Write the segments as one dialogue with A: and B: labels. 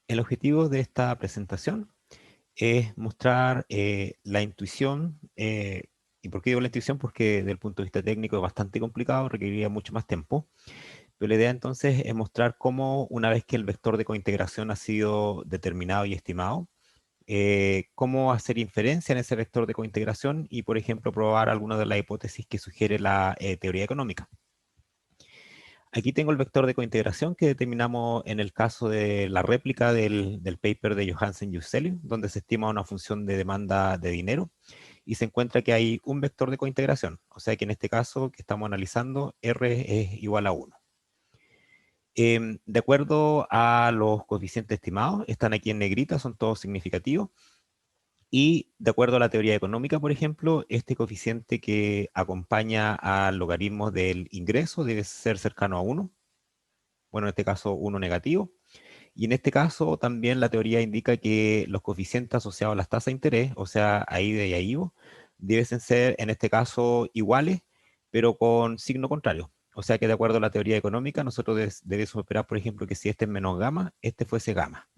A: El objetivo de esta presentación es mostrar la intuición, ¿y por qué digo la intuición? Porque desde el punto de vista técnico es bastante complicado, requeriría mucho más tiempo, pero la idea entonces es mostrar cómo una vez que el vector de cointegración ha sido determinado y estimado, cómo hacer inferencia en ese vector de cointegración y, por ejemplo, probar alguna de las hipótesis que sugiere la teoría económica. Aquí tengo el vector de cointegración que determinamos en el caso de la réplica del paper de Johansen y Yükselius, donde se estima una función de demanda de dinero y se encuentra que hay un vector de cointegración. O sea que en este caso que estamos analizando, R es igual a 1. De acuerdo a los coeficientes estimados, están aquí en negrita, son todos significativos. Y de acuerdo a la teoría económica, por ejemplo, este coeficiente que acompaña al logaritmo del ingreso debe ser cercano a 1. Bueno, en este caso 1 negativo. Y en este caso también la teoría indica que los coeficientes asociados a las tasas de interés, o sea, AIDE y AIVO, deben ser en este caso iguales, pero con signo contrario. O sea que de acuerdo a la teoría económica, nosotros debemos esperar, por ejemplo, que si este es menos gamma, este fuese gamma.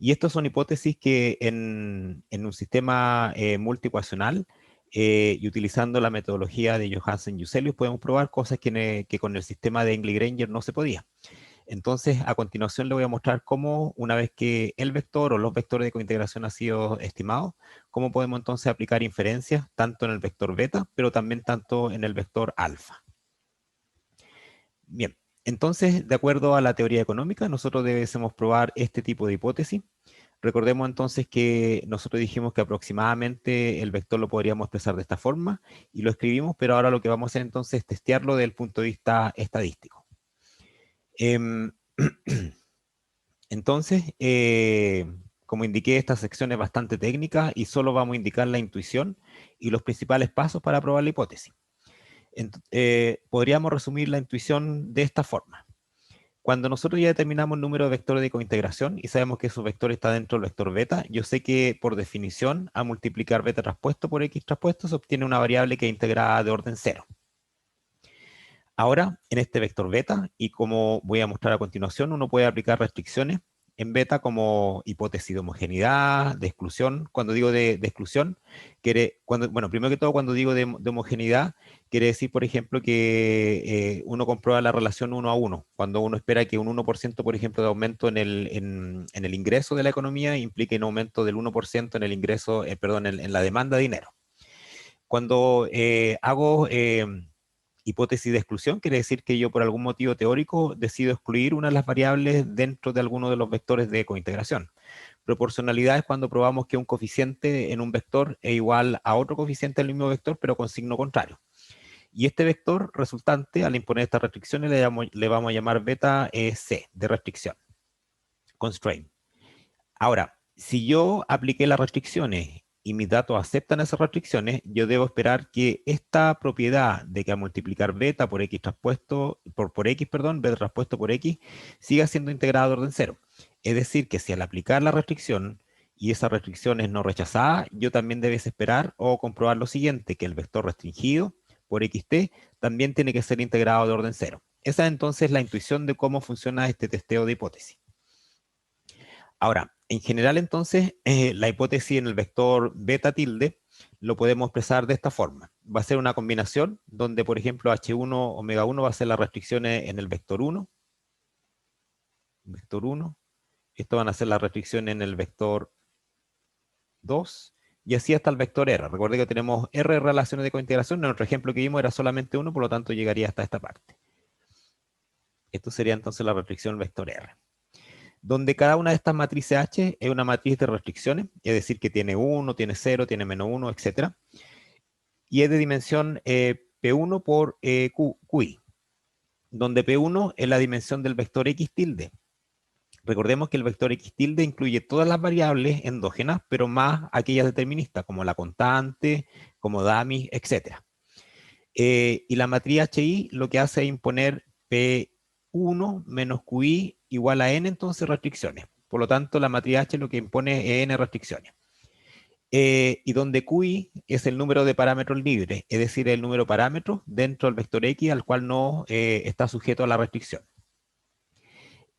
A: Y estas son hipótesis que en un sistema multiecuacional y utilizando la metodología de Johansen y Yükselius podemos probar cosas que con el sistema de Engle-Granger no se podía. Entonces, a continuación le voy a mostrar cómo, una vez que el vector o los vectores de cointegración han sido estimados, cómo podemos entonces aplicar inferencias tanto en el vector beta, pero también tanto en el vector alfa. Bien, entonces, de acuerdo a la teoría económica, nosotros debemos probar este tipo de hipótesis. Recordemos entonces que nosotros dijimos que aproximadamente el vector lo podríamos expresar de esta forma y lo escribimos, pero ahora lo que vamos a hacer entonces es testearlo desde el punto de vista estadístico. Entonces, como indiqué, esta sección es bastante técnica y solo vamos a indicar la intuición y los principales pasos para probar la hipótesis. Podríamos resumir la intuición de esta forma. Cuando nosotros ya determinamos el número de vectores de cointegración y sabemos que esos vectores está dentro del vector beta, yo sé que por definición, a multiplicar beta traspuesto por x traspuesto, se obtiene una variable que es integrada de orden 0. Ahora, en este vector beta, y como voy a mostrar a continuación, uno puede aplicar restricciones en beta como hipótesis de homogeneidad, de exclusión. Cuando digo de exclusión, bueno, primero que todo, cuando digo de homogeneidad, quiere decir, por ejemplo, que uno comprueba la relación 1 a 1. Cuando uno espera que un 1%, por ejemplo, de aumento en el ingreso de la economía implique un aumento del 1% en el ingreso, perdón, en la demanda de dinero. Cuando hago hipótesis de exclusión, quiere decir que yo por algún motivo teórico decido excluir una de las variables dentro de alguno de los vectores de cointegración. Proporcionalidad es cuando probamos que un coeficiente en un vector es igual a otro coeficiente del mismo vector, pero con signo contrario. Y este vector resultante, al imponer estas restricciones, le vamos a llamar beta C, de restricción, constraint. Ahora, si yo apliqué las restricciones y mis datos aceptan esas restricciones, yo debo esperar que esta propiedad de que al multiplicar beta por x traspuesto, por x, perdón, beta traspuesto por x, siga siendo integrada de orden 0. Es decir, que si al aplicar la restricción y esa restricción es no rechazada, yo también debes esperar o comprobar lo siguiente, que el vector restringido por xt también tiene que ser integrado de orden 0. Esa es entonces la intuición de cómo funciona este testeo de hipótesis. Ahora, en general entonces, la hipótesis en el vector beta tilde lo podemos expresar de esta forma. Va a ser una combinación donde, por ejemplo, H1 omega 1 va a ser las restricciones en el vector 1. Vector 1. Esto van a ser las restricciones en el vector 2. Y así hasta el vector R. Recuerde que tenemos R relaciones de cointegración. En nuestro ejemplo que vimos era solamente 1, por lo tanto llegaría hasta esta parte. Esto sería entonces la restricción vector R, donde cada una de estas matrices H es una matriz de restricciones, es decir, que tiene 1, tiene 0, tiene menos 1, etc. Y es de dimensión P1 por QI, donde P1 es la dimensión del vector X tilde. Recordemos que el vector X tilde incluye todas las variables endógenas, pero más aquellas deterministas, como la constante, como dummy, etc. Y la matriz HI lo que hace es imponer P1 menos QI igual a N, entonces restricciones. Por lo tanto, la matriz H lo que impone es N restricciones. Y donde QI es el número de parámetros libres, es decir, el número de parámetros dentro del vector X al cual no está sujeto a la restricción.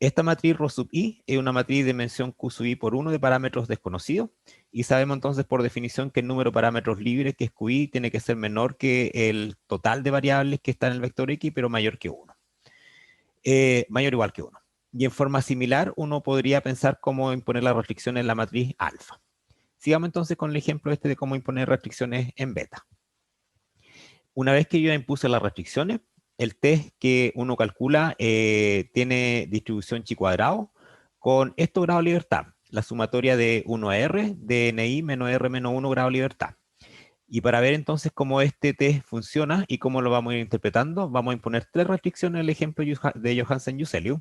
A: Esta matriz Rho sub i es una matriz de dimensión Q sub i por 1 de parámetros desconocidos, y sabemos entonces por definición que el número de parámetros libres, que es QI, tiene que ser menor que el total de variables que está en el vector X, pero mayor que 1. Mayor o igual que 1. Y en forma similar, uno podría pensar cómo imponer la restricción en la matriz alfa. Sigamos entonces con el ejemplo este de cómo imponer restricciones en beta. Una vez que yo ya impuse las restricciones, el test que uno calcula tiene distribución chi cuadrado con estos grados de libertad. La sumatoria de 1 a r de ni menos r menos 1 grado de libertad. Y para ver entonces cómo este test funciona y cómo lo vamos a ir interpretando, vamos a imponer 3 restricciones en el ejemplo de Johansen-Juselius,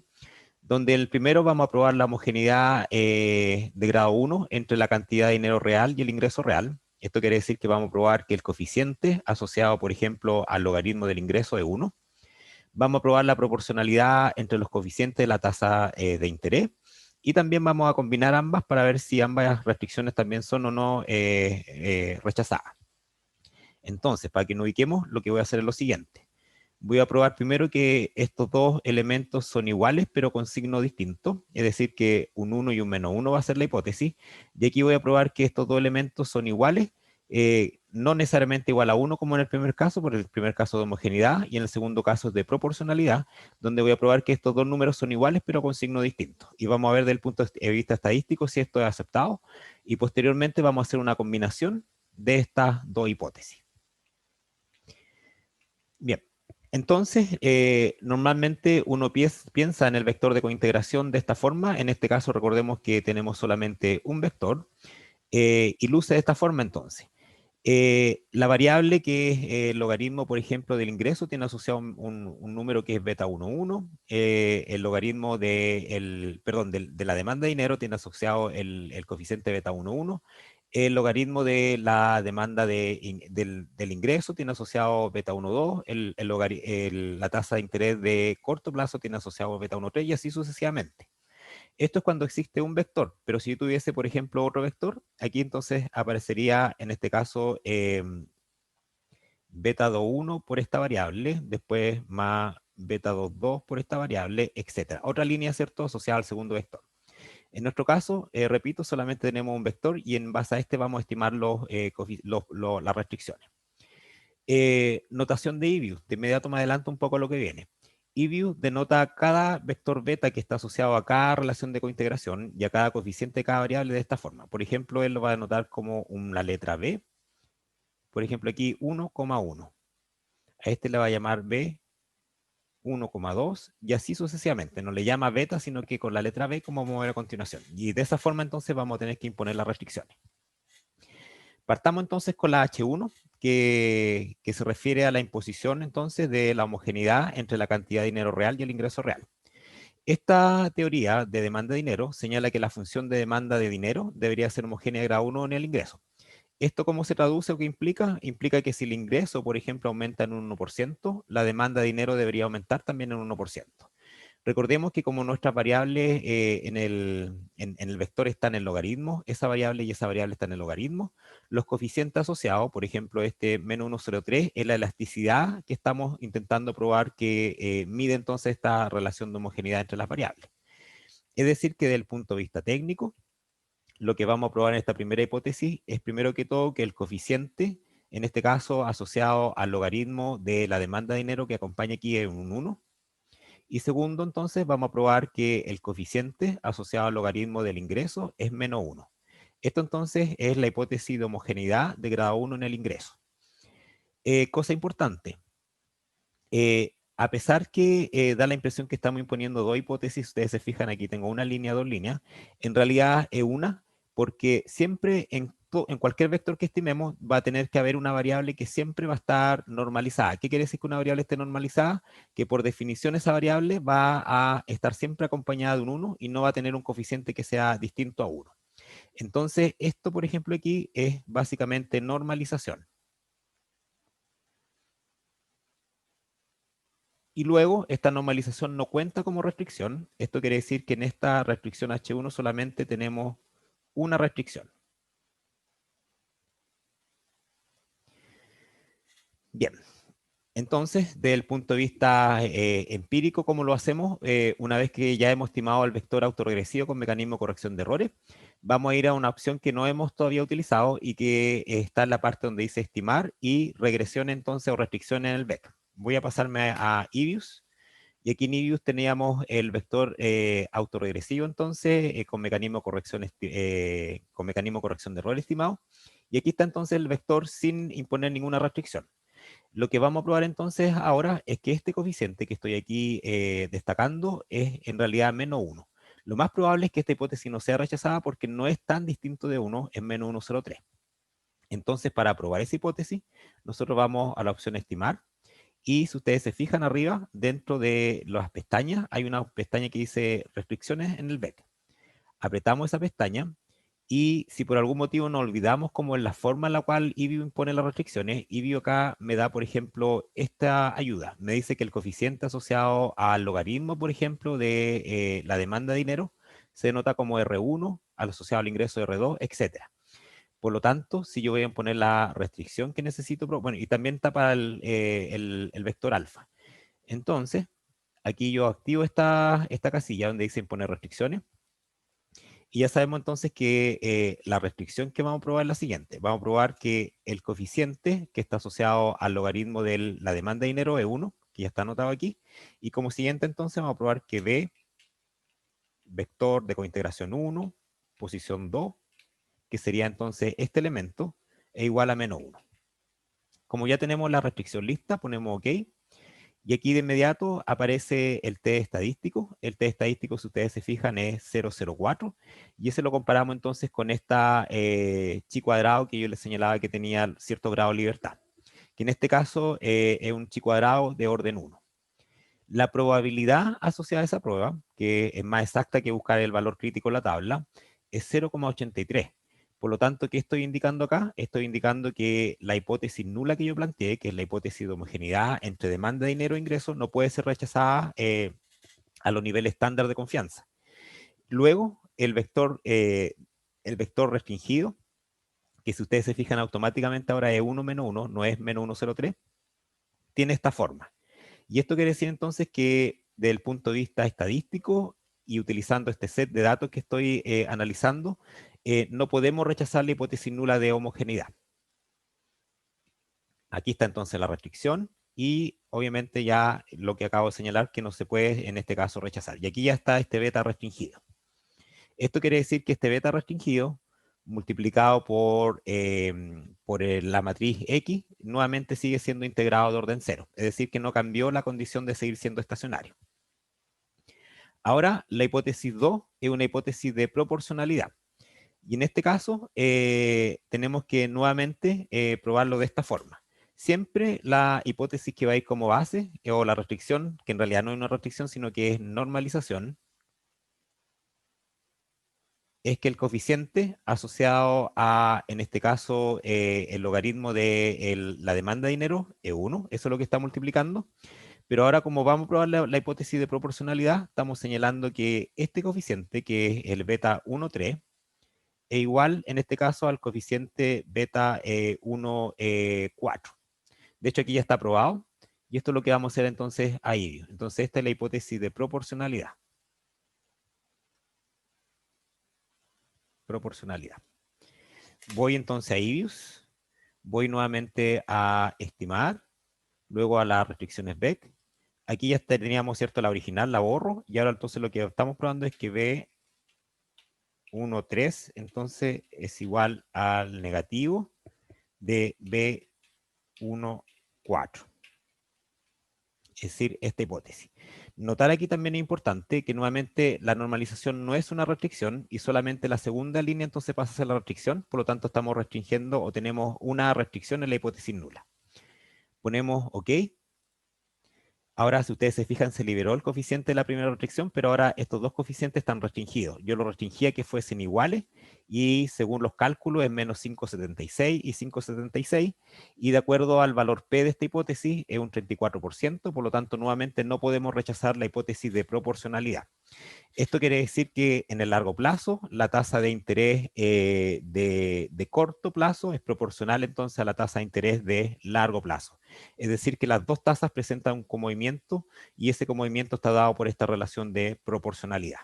A: donde el primero vamos a probar la homogeneidad de grado 1 entre la cantidad de dinero real y el ingreso real. Esto quiere decir que vamos a probar que el coeficiente asociado, por ejemplo, al logaritmo del ingreso es 1. Vamos a probar la proporcionalidad entre los coeficientes de la tasa de interés. Y también vamos a combinar ambas para ver si ambas restricciones también son o no rechazadas. Entonces, para que nos ubiquemos, lo que voy a hacer es lo siguiente. Voy a probar primero que estos dos elementos son iguales, pero con signo distinto. Es decir, que un 1 y un menos 1 va a ser la hipótesis. Y aquí voy a probar que estos dos elementos son iguales, no necesariamente igual a 1 como en el primer caso, por el primer caso de homogeneidad, y en el segundo caso de proporcionalidad, donde voy a probar que estos dos números son iguales, pero con signo distinto. Y vamos a ver desde el punto de vista estadístico si esto es aceptado. Y posteriormente vamos a hacer una combinación de estas dos hipótesis. Bien, entonces normalmente uno piensa en el vector de cointegración de esta forma. En este caso recordemos que tenemos solamente un vector y luce de esta forma entonces. La variable que es el logaritmo, por ejemplo, del ingreso tiene asociado un número que es beta 11. El logaritmo de la demanda de dinero tiene asociado el coeficiente beta 11. El logaritmo de la demanda del ingreso tiene asociado beta 12. La tasa de interés de corto plazo tiene asociado beta 13 y así sucesivamente. Esto es cuando existe un vector, pero si yo tuviese, por ejemplo, otro vector, aquí entonces aparecería, en este caso, beta 21 por esta variable, después más beta 22 por esta variable, etc. Otra línea, ¿cierto?, asociada al segundo vector. En nuestro caso, repito, solamente tenemos un vector y en base a este vamos a estimar las restricciones. Notación de EView. De inmediato me adelanto un poco a lo que viene. EView denota cada vector beta que está asociado a cada relación de cointegración y a cada coeficiente de cada variable de esta forma. Por ejemplo, él lo va a denotar como una letra B. Por ejemplo, aquí 1,1. A este le va a llamar B 1,2 y así sucesivamente. No le llama beta, sino que con la letra B como vamos a ver a continuación. Y de esa forma entonces vamos a tener que imponer las restricciones. Partamos entonces con la H1, que se refiere a la imposición entonces de la homogeneidad entre la cantidad de dinero real y el ingreso real. Esta teoría de demanda de dinero señala que la función de demanda de dinero debería ser homogénea de grado 1 en el ingreso. ¿Esto cómo se traduce o qué implica? Implica que si el ingreso, por ejemplo, aumenta en un 1%, la demanda de dinero debería aumentar también en un 1%. Recordemos que como nuestras variables en el vector están en logaritmo, esa variable y esa variable están en logaritmo, los coeficientes asociados, por ejemplo, este menos 1,03 es la elasticidad que estamos intentando probar que mide entonces esta relación de homogeneidad entre las variables. Es decir, que desde el punto de vista técnico, lo que vamos a probar en esta primera hipótesis es primero que todo que el coeficiente, en este caso asociado al logaritmo de la demanda de dinero que acompaña aquí es un 1. Y segundo, entonces, vamos a probar que el coeficiente asociado al logaritmo del ingreso es menos 1. Esto entonces es la hipótesis de homogeneidad de grado 1 en el ingreso. Cosa importante, a pesar que da la impresión que estamos imponiendo dos hipótesis, ustedes se fijan aquí tengo una línea, dos líneas, en realidad es una, porque siempre en cualquier vector que estimemos va a tener que haber una variable que siempre va a estar normalizada. ¿Qué quiere decir que una variable esté normalizada? Que por definición esa variable va a estar siempre acompañada de un 1 y no va a tener un coeficiente que sea distinto a 1. Entonces, esto, por ejemplo, aquí es básicamente normalización. Y luego, esta normalización no cuenta como restricción. Esto quiere decir que en esta restricción H1 solamente tenemos una restricción. Bien. Entonces, desde el punto de vista empírico, ¿cómo lo hacemos? Una vez que ya hemos estimado el vector autorregresivo con mecanismo de corrección de errores, vamos a ir a una opción que no hemos todavía utilizado y que está en la parte donde dice estimar y regresión entonces o restricción en el vector. Voy a pasarme a Ibius. Y aquí en Ibius teníamos el vector autorregresivo entonces con mecanismo de corrección de error estimado. Y aquí está entonces el vector sin imponer ninguna restricción. Lo que vamos a probar entonces ahora es que este coeficiente que estoy aquí destacando es en realidad -1. Lo más probable es que esta hipótesis no sea rechazada porque no es tan distinto de 1, es -1,03. Entonces, para probar esa hipótesis, nosotros vamos a la opción estimar. Y si ustedes se fijan arriba, dentro de las pestañas, hay una pestaña que dice restricciones en el BEC. Apretamos esa pestaña y si por algún motivo nos olvidamos como en la forma en la cual IBIO impone las restricciones, IBIO acá me da, por ejemplo, esta ayuda. Me dice que el coeficiente asociado al logaritmo, por ejemplo, de la demanda de dinero se denota como R1, al asociado al ingreso R2, etcétera. Por lo tanto, si yo voy a poner la restricción que necesito, bueno, y también está para el vector alfa. Entonces, aquí yo activo esta casilla donde dice imponer restricciones. Y ya sabemos entonces que la restricción que vamos a probar es la siguiente. Vamos a probar que el coeficiente que está asociado al logaritmo de la demanda de dinero es 1, que ya está anotado aquí. Y como siguiente entonces vamos a probar que B, vector de cointegración 1, posición 2, que sería entonces este elemento, es igual a -1. Como ya tenemos la restricción lista, ponemos OK. Y aquí de inmediato aparece el T estadístico. El T estadístico, si ustedes se fijan, es 0,04. Y ese lo comparamos entonces con esta chi cuadrado que yo les señalaba que tenía cierto grado de libertad. Que en este caso es un chi cuadrado de orden 1. La probabilidad asociada a esa prueba, que es más exacta que buscar el valor crítico en la tabla, es 0,83. Por lo tanto, ¿qué estoy indicando acá? Estoy indicando que la hipótesis nula que yo planteé, que es la hipótesis de homogeneidad entre demanda de dinero e ingreso, no puede ser rechazada a los niveles estándar de confianza. Luego, el vector restringido, que si ustedes se fijan automáticamente ahora es 1 menos 1, no es -1,03, tiene esta forma. Y esto quiere decir entonces que desde el punto de vista estadístico y utilizando este set de datos que estoy analizando, no podemos rechazar la hipótesis nula de homogeneidad. Aquí está entonces la restricción y obviamente ya lo que acabo de señalar que no se puede en este caso rechazar. Y aquí ya está este beta restringido. Esto quiere decir que este beta restringido multiplicado por la matriz X, nuevamente sigue siendo integrado de orden 0. Es decir, que no cambió la condición de seguir siendo estacionario. Ahora, la hipótesis 2 es una hipótesis de proporcionalidad. Y en este caso, tenemos que nuevamente probarlo de esta forma. Siempre la hipótesis que va a ir como base, o la restricción, que en realidad no es una restricción, sino que es normalización, es que el coeficiente asociado a, en este caso, el logaritmo de la demanda de dinero es 1, eso es lo que está multiplicando. Pero ahora, como vamos a probar la hipótesis de proporcionalidad, estamos señalando que este coeficiente, que es el beta 1,3, es igual, en este caso, al coeficiente beta 1,4. De hecho, aquí ya está probado, y esto es lo que vamos a hacer entonces ahí. Entonces, esta es la hipótesis de proporcionalidad. Proporcionalidad. Voy entonces a IBIUS, voy nuevamente a estimar, luego a las restricciones Beck. Aquí ya teníamos, ¿cierto? La original, la borro, y ahora entonces lo que estamos probando es que B1,3 entonces es igual al negativo de B1,4. Es decir, esta hipótesis. Notar aquí también es importante que nuevamente la normalización no es una restricción y solamente la segunda línea entonces pasa a ser la restricción, por lo tanto estamos restringiendo o tenemos una restricción en la hipótesis nula. Ponemos OK. Ahora, si ustedes se fijan, se liberó el coeficiente de la primera restricción, pero ahora estos dos coeficientes están restringidos. Yo lo restringía que fuesen iguales y según los cálculos es menos 5,76 y 5,76 y de acuerdo al valor P de esta hipótesis es un 34%, por lo tanto nuevamente no podemos rechazar la hipótesis de proporcionalidad. Esto quiere decir que en el largo plazo la tasa de interés de corto plazo es proporcional entonces a la tasa de interés de largo plazo. es decir, que las dos tasas presentan un comovimiento y ese comovimiento está dado por esta relación de proporcionalidad.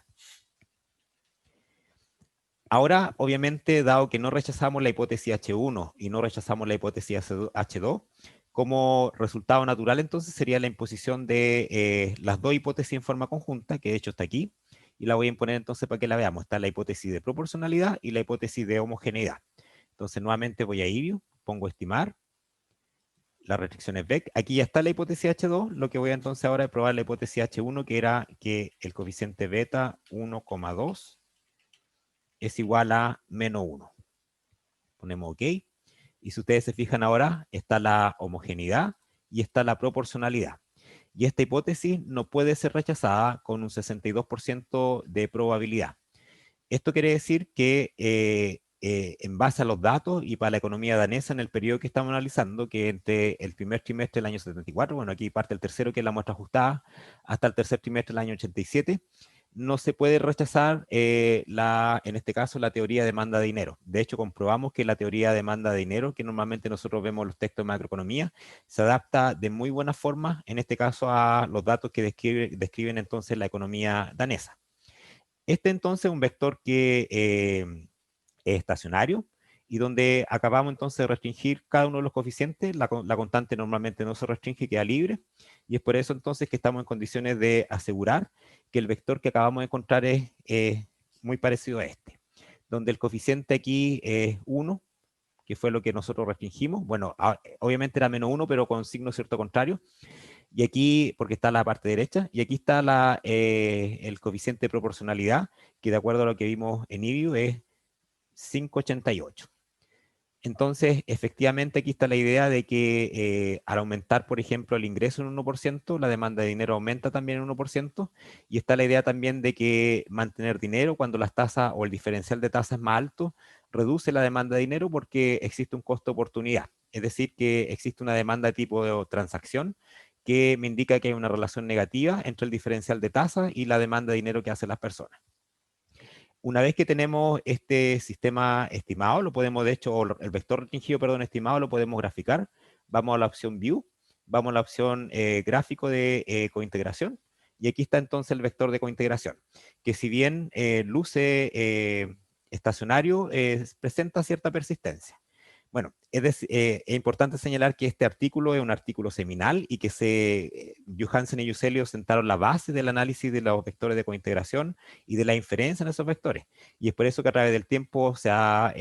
A: Ahora, obviamente, dado que no rechazamos la hipótesis H1 y no rechazamos la hipótesis H2, como resultado natural entonces sería la imposición de las dos hipótesis en forma conjunta, que de hecho está aquí, y la voy a imponer entonces para que la veamos. Está la hipótesis de proporcionalidad y la hipótesis de homogeneidad. Entonces nuevamente voy a IBIO, pongo estimar, la restricción es Beck. Aquí ya está la hipótesis H2, lo que voy a entonces ahora es probar la hipótesis H1, que era que el coeficiente beta 1,2 es igual a menos 1. Ponemos OK. Y si ustedes se fijan ahora, está la homogeneidad y está la proporcionalidad. Y esta hipótesis no puede ser rechazada con un 62% de probabilidad. Esto quiere decir que en base a los datos y para la economía danesa en el periodo que estamos analizando, que entre el primer trimestre del año 74, bueno, aquí parte el tercero, que es la muestra ajustada, hasta el tercer trimestre del año 87, no se puede rechazar, en este caso, la teoría de demanda de dinero. De hecho, comprobamos que la teoría de demanda de dinero, que normalmente nosotros vemos en los textos de macroeconomía, se adapta de muy buena forma, en este caso, a los datos que describen entonces la economía danesa. Este entonces es un vector que es estacionario y donde acabamos entonces de restringir cada uno de los coeficientes. La constante normalmente no se restringe, queda libre, y es por eso entonces que estamos en condiciones de asegurar que el vector que acabamos de encontrar es muy parecido a este, donde el coeficiente aquí es 1, que fue lo que nosotros restringimos. Bueno, obviamente era menos 1, pero con signo cierto contrario. Y aquí, porque está la parte derecha, y aquí está el coeficiente de proporcionalidad, que de acuerdo a lo que vimos en IBIO es 5,88. Entonces, efectivamente, aquí está la idea de que al aumentar, por ejemplo, el ingreso en 1%, la demanda de dinero aumenta también en 1%, y está la idea también de que mantener dinero cuando las tasas o el diferencial de tasas es más alto, reduce la demanda de dinero porque existe un costo de oportunidad. Es decir, que existe una demanda de tipo de transacción que me indica que hay una relación negativa entre el diferencial de tasas y la demanda de dinero que hacen las personas. Una vez que tenemos este sistema estimado, lo podemos, de hecho, el vector restringido, perdón, estimado, lo podemos graficar. Vamos a la opción View, vamos a la opción Gráfico de cointegración, y aquí está entonces el vector de cointegración, que si bien luce estacionario, presenta cierta persistencia. Bueno, es importante señalar que este artículo es un artículo seminal y que Johansen y Juselius sentaron la base del análisis de los vectores de cointegración y de la inferencia en esos vectores. Y es por eso que a través del tiempo esta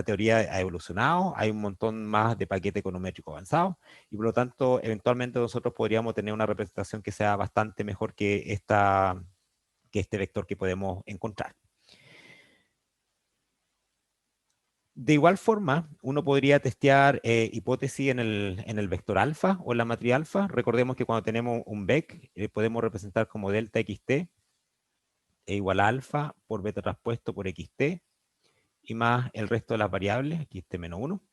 A: teoría ha evolucionado, hay un montón más de paquete econométrico avanzado, y por lo tanto, eventualmente nosotros podríamos tener una representación que sea bastante mejor que este vector que podemos encontrar. De igual forma, uno podría testear hipótesis en el vector alfa o en la matriz alfa. Recordemos que cuando tenemos un vec, podemos representar como delta xt es igual a alfa por beta traspuesto por xt y más el resto de las variables, xt menos 1.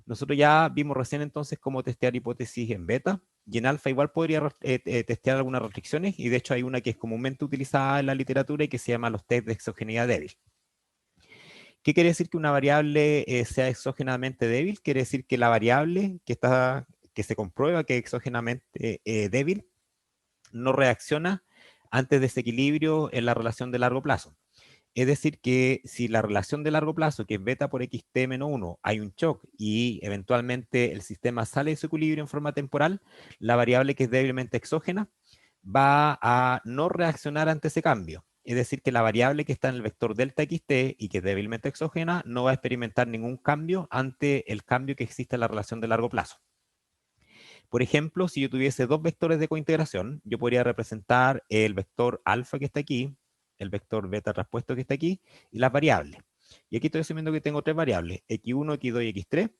A: Nosotros ya vimos recién entonces cómo testear hipótesis en beta, y en alfa igual podría testear algunas restricciones, y de hecho hay una que es comúnmente utilizada en la literatura y que se llama los test de exogeneidad débil. ¿Qué quiere decir que una variable sea exógenamente débil? Quiere decir que la variable que se comprueba que es exógenamente débil no reacciona ante desequilibrio en la relación de largo plazo. Es decir, que si la relación de largo plazo, que es beta por xt menos 1, hay un shock y eventualmente el sistema sale de su equilibrio en forma temporal, la variable que es débilmente exógena va a no reaccionar ante ese cambio. Es decir, que la variable que está en el vector delta xt y que es débilmente exógena no va a experimentar ningún cambio ante el cambio que existe en la relación de largo plazo. Por ejemplo, si yo tuviese dos vectores de cointegración, yo podría representar el vector alfa que está aquí, el vector beta traspuesto que está aquí, y las variables. Y aquí estoy asumiendo que tengo tres variables, x1, x2 y x3.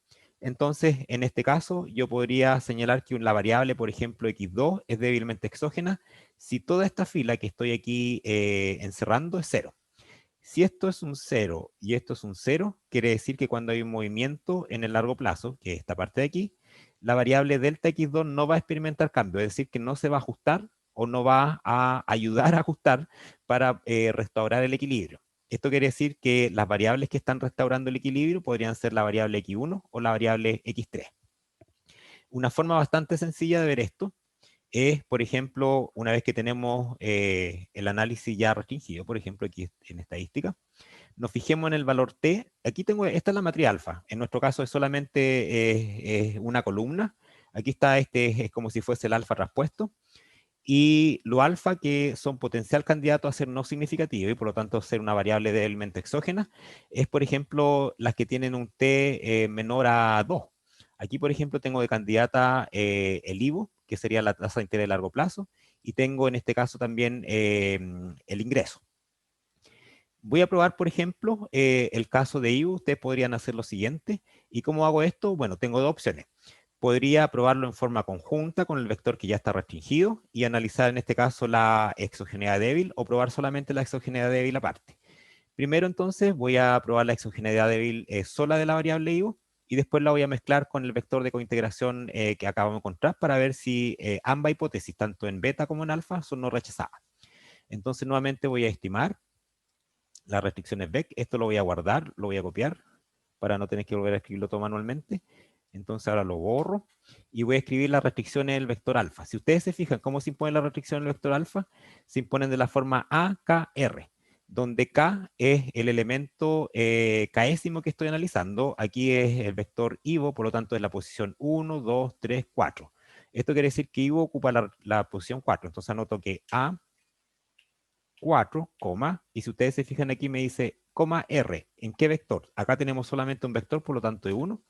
A: Entonces, en este caso, yo podría señalar que la variable, por ejemplo, x2 es débilmente exógena si toda esta fila que estoy aquí encerrando es 0. Si esto es un 0 y esto es un 0, quiere decir que cuando hay un movimiento en el largo plazo, que es esta parte de aquí, la variable delta x2 no va a experimentar cambio, es decir, que no se va a ajustar o no va a ayudar a ajustar para restaurar el equilibrio. Esto quiere decir que las variables que están restaurando el equilibrio podrían ser la variable x1 o la variable x3. Una forma bastante sencilla de ver esto es, por ejemplo, una vez que tenemos el análisis ya restringido, por ejemplo, aquí en estadística, nos fijemos en el valor t. Aquí tengo, esta es la matriz alfa. En nuestro caso es solamente una columna. Aquí está, es como si fuese el alfa traspuesto. Y lo alfa, que son potencial candidato a ser no significativo y por lo tanto ser una variable débilmente exógena, es por ejemplo las que tienen un t menor a 2. Aquí por ejemplo tengo de candidata el IVO, que sería la tasa de interés de largo plazo, y tengo en este caso también el ingreso. Voy a probar, por ejemplo, el caso de IVO. Ustedes podrían hacer lo siguiente. ¿Y cómo hago esto? Bueno, tengo dos opciones. Podría probarlo en forma conjunta con el vector que ya está restringido y analizar en este caso la exogeneidad débil o probar solamente la exogeneidad débil aparte. Primero entonces voy a probar la exogeneidad débil sola de la variable IVO y después la voy a mezclar con el vector de cointegración que acabamos de encontrar para ver si ambas hipótesis, tanto en beta como en alfa, son no rechazadas. Entonces nuevamente voy a estimar las restricciones Beck. Esto lo voy a guardar, lo voy a copiar para no tener que volver a escribirlo todo manualmente. Entonces ahora lo borro y voy a escribir las restricciones del vector alfa. Si ustedes se fijan cómo se impone la restricción del vector alfa, se imponen de la forma AKR, donde K es el elemento késimo que estoy analizando. Aquí es el vector IVO, por lo tanto es la posición 1, 2, 3, 4. Esto quiere decir que IVO ocupa la posición 4. Entonces anoto que A 4, y si ustedes se fijan aquí me dice, R, ¿en qué vector? Acá tenemos solamente un vector, por lo tanto de 1.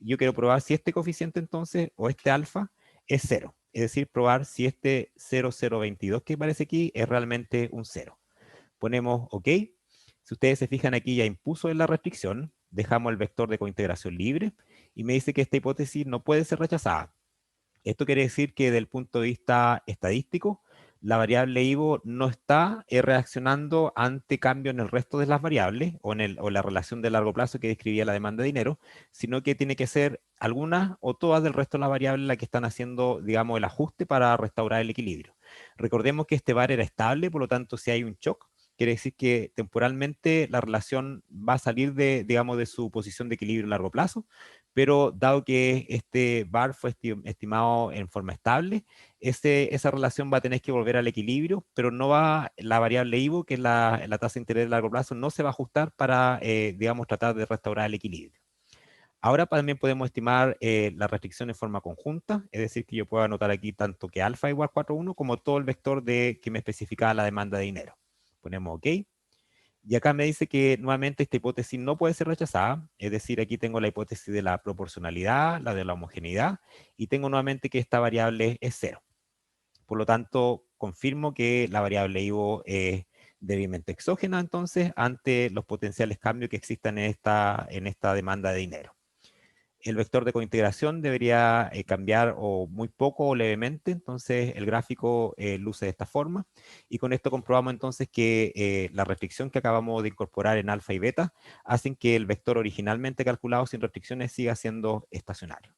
A: Yo quiero probar si este coeficiente entonces, o este alfa, es 0. Es decir, probar si este 0,022 que aparece aquí es realmente un 0. Ponemos OK. Si ustedes se fijan aquí ya impuso en la restricción, dejamos el vector de cointegración libre y me dice que esta hipótesis no puede ser rechazada. Esto quiere decir que desde el punto de vista estadístico, la variable IVO no está reaccionando ante cambio en el resto de las variables o la relación de largo plazo que describía la demanda de dinero, sino que tiene que ser algunas o todas del resto de las variables las que están haciendo, digamos, el ajuste para restaurar el equilibrio. Recordemos que este var era estable, por lo tanto, si hay un shock, quiere decir que temporalmente la relación va a salir de, digamos, de su posición de equilibrio a largo plazo, pero dado que este var fue estimado en forma estable, esa relación va a tener que volver al equilibrio, pero no va, la variable IVO, que es la tasa de interés de largo plazo, no se va a ajustar para, digamos, tratar de restaurar el equilibrio. Ahora también podemos estimar la restricción en forma conjunta, es decir, que yo puedo anotar aquí tanto que alfa igual 4,1 como todo el vector que me especificaba la demanda de dinero. Ponemos OK. Y acá me dice que nuevamente esta hipótesis no puede ser rechazada, es decir, aquí tengo la hipótesis de la proporcionalidad, la de la homogeneidad, y tengo nuevamente que esta variable es 0. Por lo tanto, confirmo que la variable IVO es débilmente exógena entonces ante los potenciales cambios que existan en esta demanda de dinero. El vector de cointegración debería cambiar o muy poco o levemente, entonces el gráfico luce de esta forma, y con esto comprobamos entonces que la restricción que acabamos de incorporar en alfa y beta hacen que el vector originalmente calculado sin restricciones siga siendo estacionario.